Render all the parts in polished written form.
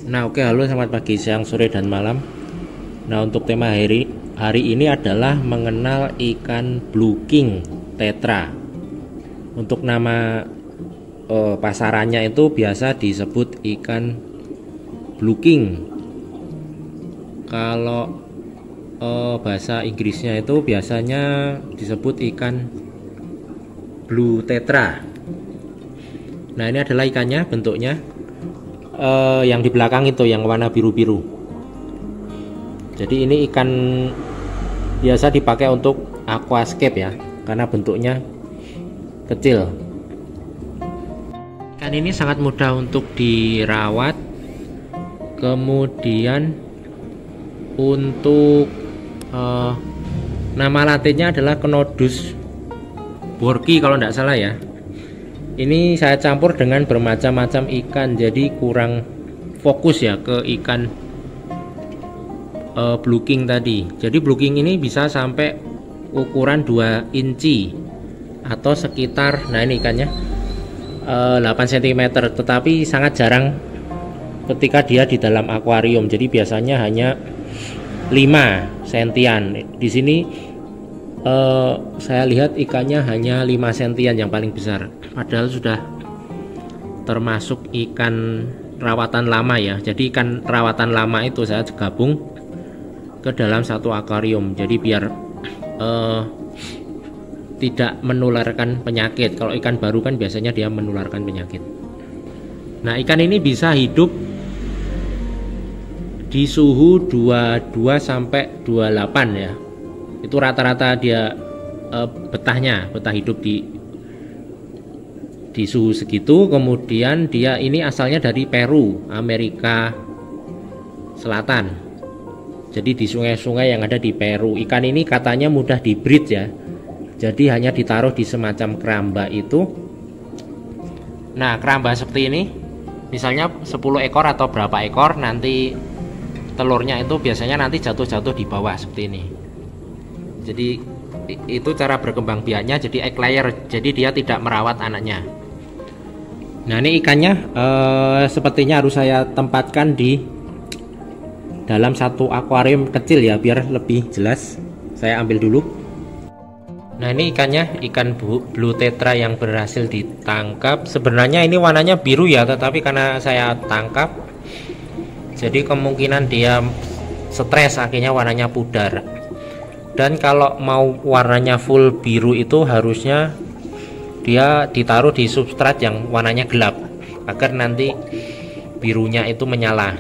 Nah, oke, halo, selamat pagi, siang, sore, dan malam. Nah, untuk tema hari ini adalah mengenal ikan blue king tetra. Untuk nama pasarannya itu biasa disebut ikan blue king. Kalau bahasa Inggrisnya itu biasanya disebut ikan blue tetra. Nah, ini adalah ikannya, bentuknya. Yang di belakang itu yang warna biru-biru. Jadi ini ikan biasa dipakai untuk aquascape ya, karena bentuknya kecil. Ikan ini sangat mudah untuk dirawat. Kemudian untuk nama latinnya adalah Conodus borki kalau tidak salah ya. Ini saya campur dengan bermacam-macam ikan, jadi kurang fokus ya ke ikan blue king tadi. Jadi blue king ini bisa sampai ukuran 2 inci atau sekitar, nah ini ikannya 8 cm, tetapi sangat jarang ketika dia di dalam akuarium. Jadi biasanya hanya 5 sentian. Di sini saya lihat ikannya hanya 5 sentian yang paling besar, padahal sudah termasuk ikan rawatan lama ya. Jadi ikan rawatan lama itu saya gabung ke dalam satu akuarium, jadi biar tidak menularkan penyakit. Kalau ikan baru kan biasanya dia menularkan penyakit. Nah, ikan ini bisa hidup di suhu 22 sampai 28 ya. Itu rata-rata dia betah hidup di suhu segitu. Kemudian dia ini asalnya dari Peru, Amerika Selatan. Jadi di sungai-sungai yang ada di Peru. Ikan ini katanya mudah di breed ya. Jadi hanya ditaruh di semacam keramba itu. Nah, keramba seperti ini, misalnya 10 ekor atau berapa ekor, nanti telurnya itu biasanya nanti jatuh-jatuh di bawah seperti ini. Jadi itu cara berkembang biaknya, jadi egg layer, jadi dia tidak merawat anaknya. Nah, ini ikannya sepertinya harus saya tempatkan di dalam satu akuarium kecil ya, biar lebih jelas. Saya ambil dulu. Nah, ini ikannya, ikan blue tetra yang berhasil ditangkap. Sebenarnya ini warnanya biru ya, tetapi karena saya tangkap, jadi kemungkinan dia stres, akhirnya warnanya pudar. Dan kalau mau warnanya full biru itu harusnya dia ditaruh di substrat yang warnanya gelap, agar nanti birunya itu menyala.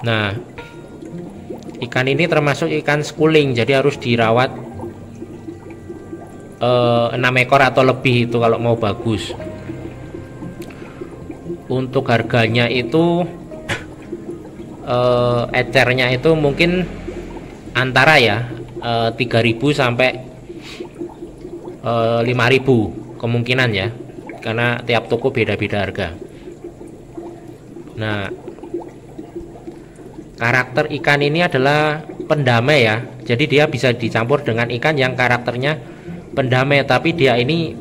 Nah, ikan ini termasuk ikan schooling, jadi harus dirawat 6 ekor atau lebih itu kalau mau bagus. Untuk harganya itu ecernya itu mungkin antara ya 3.000 sampai 5.000 kemungkinan ya, karena tiap toko beda-beda harga. Nah, karakter ikan ini adalah pendamai ya, jadi dia bisa dicampur dengan ikan yang karakternya pendamai, tapi dia ini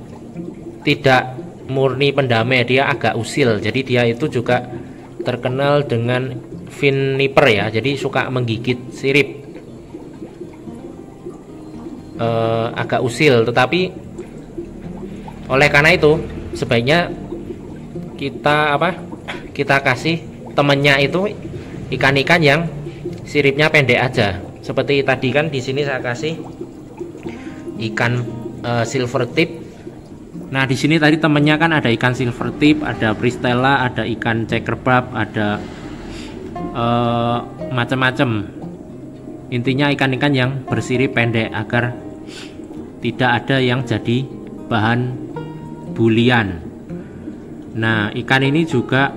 tidak murni pendamai, dia agak usil. Jadi dia itu juga terkenal dengan fin nipper ya, jadi suka menggigit sirip. Agak usil, tetapi oleh karena itu sebaiknya kita kasih temennya itu ikan-ikan yang siripnya pendek aja. Seperti tadi kan di sini saya kasih ikan silver tip. Nah, di sini tadi temennya kan ada ikan silver tip, ada pristella, ada ikan checkerbarb, ada macam-macam. Intinya ikan-ikan yang bersirip pendek agar tidak ada yang jadi bahan bulian. Nah, ikan ini juga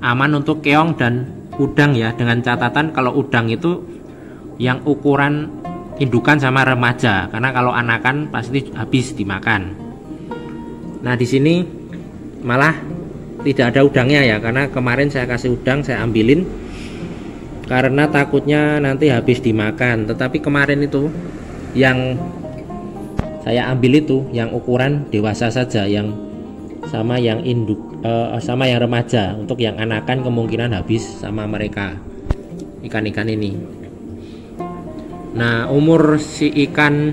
aman untuk keong dan udang ya, dengan catatan kalau udang itu yang ukuran indukan sama remaja, karena kalau anakan pasti habis dimakan. Nah, di sini malah tidak ada udangnya ya, karena kemarin saya kasih udang, saya ambilin karena takutnya nanti habis dimakan. Tetapi kemarin itu yang saya ambil itu yang ukuran dewasa saja, yang sama yang induk sama yang remaja. Untuk yang anakan kemungkinan habis sama mereka ikan-ikan ini. Nah, umur si ikan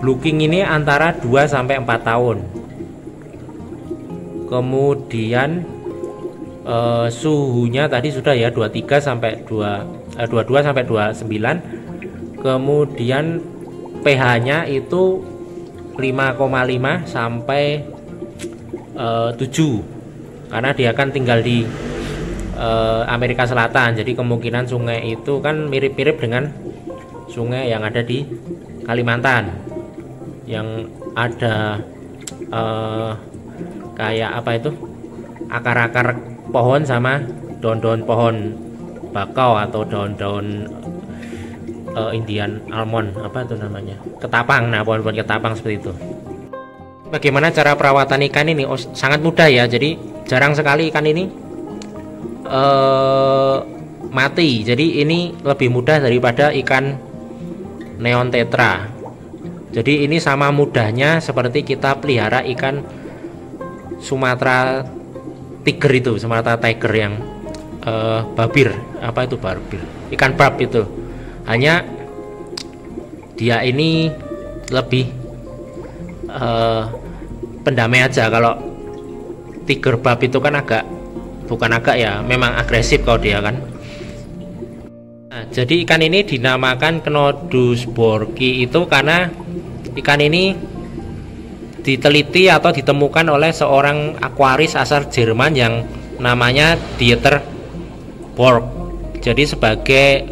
Blue King ini antara 2 sampai 4 tahun. Kemudian suhunya tadi sudah ya 23 sampai 22 sampai 29. Kemudian pH-nya itu 5,5 sampai 7. Karena dia kan tinggal di Amerika Selatan, jadi kemungkinan sungai itu kan mirip-mirip dengan sungai yang ada di Kalimantan, yang ada kayak apa itu, akar-akar pohon sama daun-daun pohon bakau atau daun-daun Indian almond, apa itu namanya, ketapang. Nah, pohon-pohon ketapang seperti itu. Bagaimana cara perawatan ikan ini? Oh, sangat mudah ya. Jadi jarang sekali ikan ini mati. Jadi ini lebih mudah daripada ikan neon tetra. Jadi ini sama mudahnya seperti kita pelihara ikan Sumatera tiger itu, Sumatera tiger yang babir, apa itu barbir, ikan barb itu. Hanya dia ini lebih pendamai aja. Kalau tiger barb itu kan memang agresif kalau dia kan. Nah, jadi ikan ini dinamakan Cnodus borki itu karena ikan ini diteliti atau ditemukan oleh seorang akuaris asal Jerman yang namanya Dieter Borg. Jadi sebagai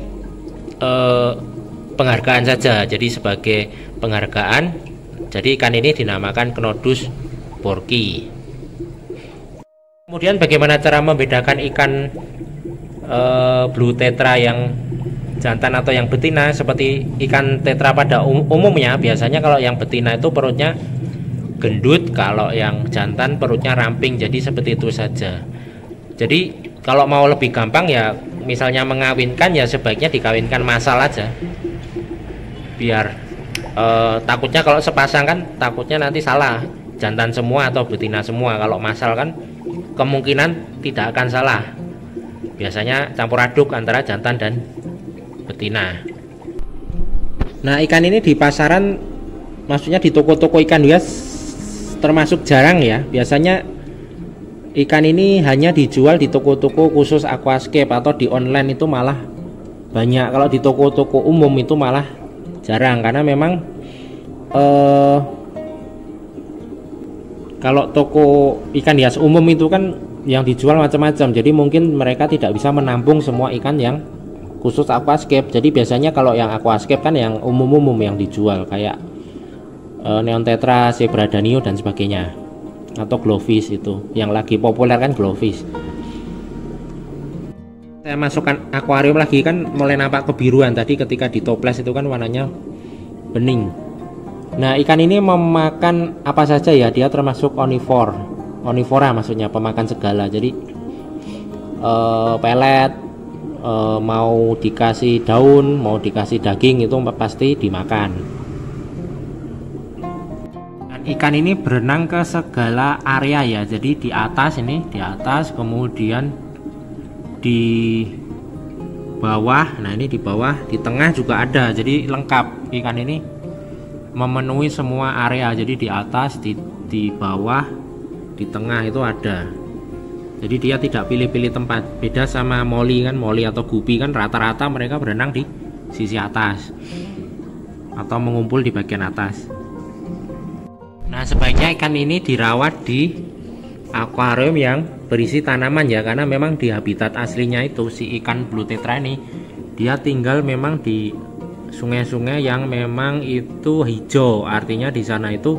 penghargaan saja, jadi sebagai penghargaan, jadi ikan ini dinamakan Cnodus borki. Kemudian bagaimana cara membedakan ikan blue tetra yang jantan atau yang betina? Seperti ikan tetra pada umumnya, biasanya kalau yang betina itu perutnya gendut, kalau yang jantan perutnya ramping, jadi seperti itu saja. Jadi kalau mau lebih gampang ya, misalnya mengawinkan ya sebaiknya dikawinkan massal aja, biar takutnya kalau sepasang kan takutnya nanti salah, jantan semua atau betina semua. Kalau massal kan kemungkinan tidak akan salah, biasanya campur aduk antara jantan dan betina. Nah, ikan ini di pasaran, maksudnya di toko-toko ikan hias termasuk jarang ya. Biasanya ikan ini hanya dijual di toko-toko khusus aquascape atau di online itu malah banyak. Kalau di toko-toko umum itu malah jarang, karena memang kalau toko ikan hias umum itu kan yang dijual macam-macam, jadi mungkin mereka tidak bisa menampung semua ikan yang khusus aquascape. Jadi biasanya kalau yang aquascape kan yang umum-umum yang dijual, kayak neon tetra, zebra danio dan sebagainya, atau glowfish. Itu yang lagi populer kan glowfish. Saya masukkan akuarium lagi kan mulai nampak kebiruan. Tadi ketika ditoples itu kan warnanya bening. Nah, ikan ini memakan apa saja ya, dia termasuk onivora, maksudnya pemakan segala. Jadi pelet, mau dikasih daun, mau dikasih daging, itu pasti dimakan. Dan ikan ini berenang ke segala area ya. Jadi di atas ini, di atas, kemudian di bawah. Nah, ini di bawah, di tengah juga ada. Jadi lengkap, ikan ini memenuhi semua area. Jadi di atas, di bawah, di tengah itu ada. Jadi dia tidak pilih-pilih tempat. Beda sama moli kan, moli atau gupi kan rata-rata mereka berenang di sisi atas atau mengumpul di bagian atas. Nah, sebaiknya ikan ini dirawat di akuarium yang berisi tanaman ya, karena memang di habitat aslinya itu si ikan blue tetra ini dia tinggal memang di sungai-sungai yang memang itu hijau, artinya di sana itu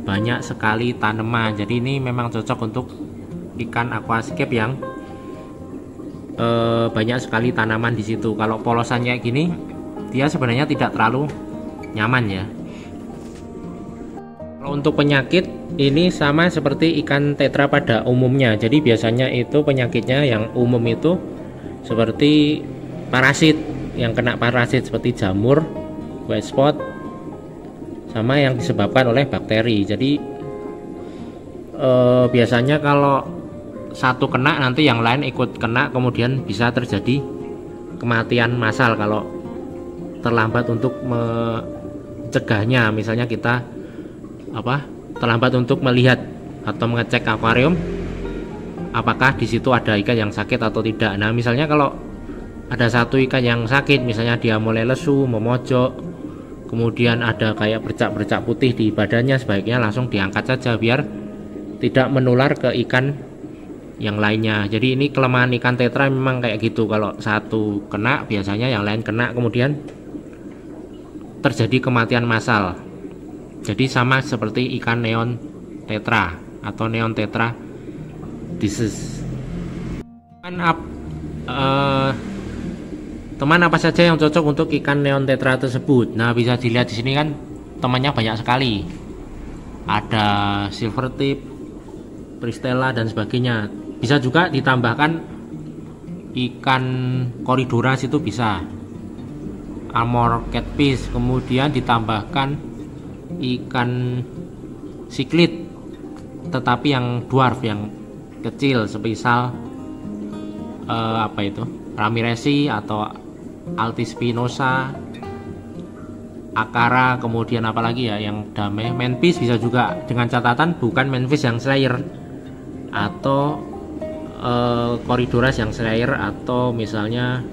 banyak sekali tanaman. Jadi ini memang cocok untuk ikan aquascape yang banyak sekali tanaman di situ. Kalau polosannya gini, dia sebenarnya tidak terlalu nyaman ya. Kalau untuk penyakit ini sama seperti ikan tetra pada umumnya. Jadi biasanya itu penyakitnya yang umum itu seperti parasit, yang kena parasit seperti jamur, white spot, sama yang disebabkan oleh bakteri. Jadi biasanya kalau satu kena nanti yang lain ikut kena, kemudian bisa terjadi kematian massal kalau terlambat untuk mencegahnya. Misalnya kita terlambat untuk melihat atau mengecek akuarium apakah di situ ada ikan yang sakit atau tidak. Nah, misalnya kalau ada satu ikan yang sakit, misalnya dia mulai lesu, memojok, kemudian ada kayak bercak-bercak putih di badannya, sebaiknya langsung diangkat saja biar tidak menular ke ikan yang lainnya. Jadi ini kelemahan ikan tetra memang kayak gitu, kalau satu kena biasanya yang lain kena, kemudian terjadi kematian massal. Jadi sama seperti ikan neon tetra atau neon tetra disease. Teman apa saja yang cocok untuk ikan neon tetra tersebut? Nah, bisa dilihat di sini kan temannya banyak sekali. Ada silver tip, pristella dan sebagainya. Bisa juga ditambahkan ikan koridoras, itu bisa. Amur catfish, kemudian ditambahkan ikan siklit tetapi yang dwarf, yang kecil, semisal Ramirezi atau Altispinosa, Akara, kemudian apalagi ya yang damai, manfish bisa juga, dengan catatan bukan manfish yang slayer atau koridoras yang slayer, atau misalnya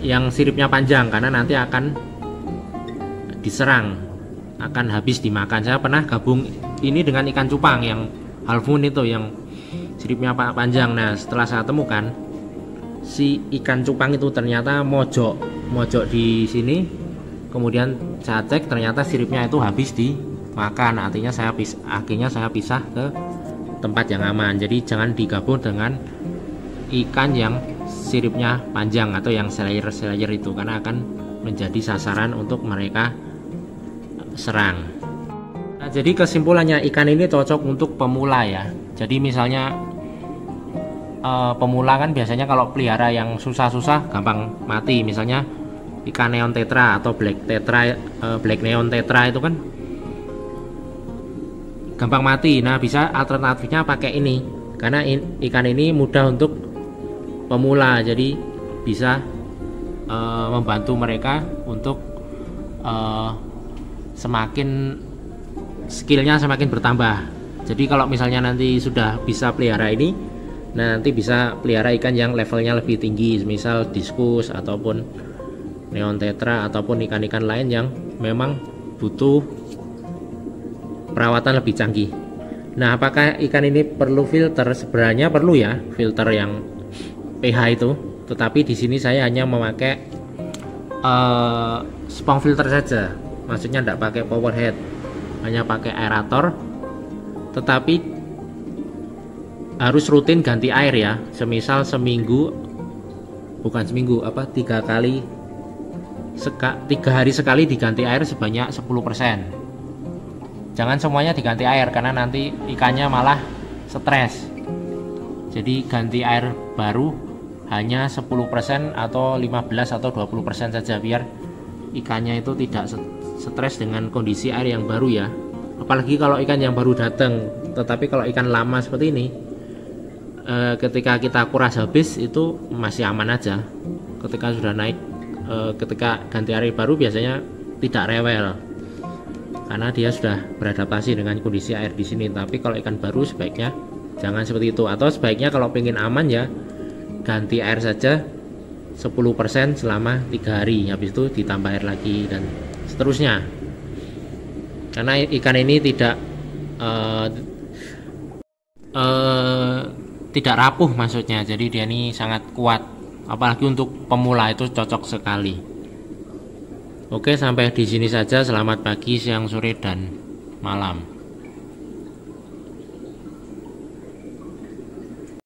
yang siripnya panjang, karena nanti akan diserang, akan habis dimakan. Saya pernah gabung ini dengan ikan cupang yang half moon itu yang siripnya panjang. Nah, setelah saya temukan si ikan cupang itu ternyata mojok di sini, kemudian saya cek ternyata siripnya itu habis dimakan. Akhirnya saya pisah ke tempat yang aman. Jadi jangan digabung dengan ikan yang siripnya panjang atau yang slayer itu, karena akan menjadi sasaran untuk mereka serang. Nah, jadi kesimpulannya ikan ini cocok untuk pemula ya. Jadi misalnya pemula kan biasanya kalau pelihara yang susah-susah gampang mati, misalnya ikan neon tetra atau black neon tetra itu kan gampang mati. Nah, bisa alternatifnya pakai ini, karena ikan ini mudah untuk pemula, jadi bisa membantu mereka untuk semakin skillnya semakin bertambah. Jadi kalau misalnya nanti sudah bisa pelihara ini, nah nanti bisa pelihara ikan yang levelnya lebih tinggi, misal diskus ataupun neon tetra ataupun ikan-ikan lain yang memang butuh perawatan lebih canggih. Nah, apakah ikan ini perlu filter? Sebenarnya perlu ya, filter yang pH itu. Tetapi di sini saya hanya memakai spong filter saja. Maksudnya tidak pakai power head, hanya pakai aerator. Tetapi harus rutin ganti air ya. Semisal tiga hari sekali diganti air sebanyak 10%. Jangan semuanya diganti air, karena nanti ikannya malah stres. Jadi ganti air baru hanya 10% atau 15 atau 20% saja, biar ikannya itu tidak stres dengan kondisi air yang baru ya. Apalagi kalau ikan yang baru datang. Tetapi kalau ikan lama seperti ini, ketika kita kuras habis itu masih aman aja. Ketika sudah naik, ketika ganti air baru biasanya tidak rewel, karena dia sudah beradaptasi dengan kondisi air di sini. Tapi kalau ikan baru sebaiknya jangan seperti itu, atau sebaiknya kalau pengen aman ya ganti air saja 10% selama 3 hari, habis itu ditambah air lagi dan seterusnya. Karena ikan ini tidak rapuh maksudnya, jadi dia ini sangat kuat, apalagi untuk pemula itu cocok sekali. Oke, sampai di sini saja. Selamat pagi, siang, sore, dan malam.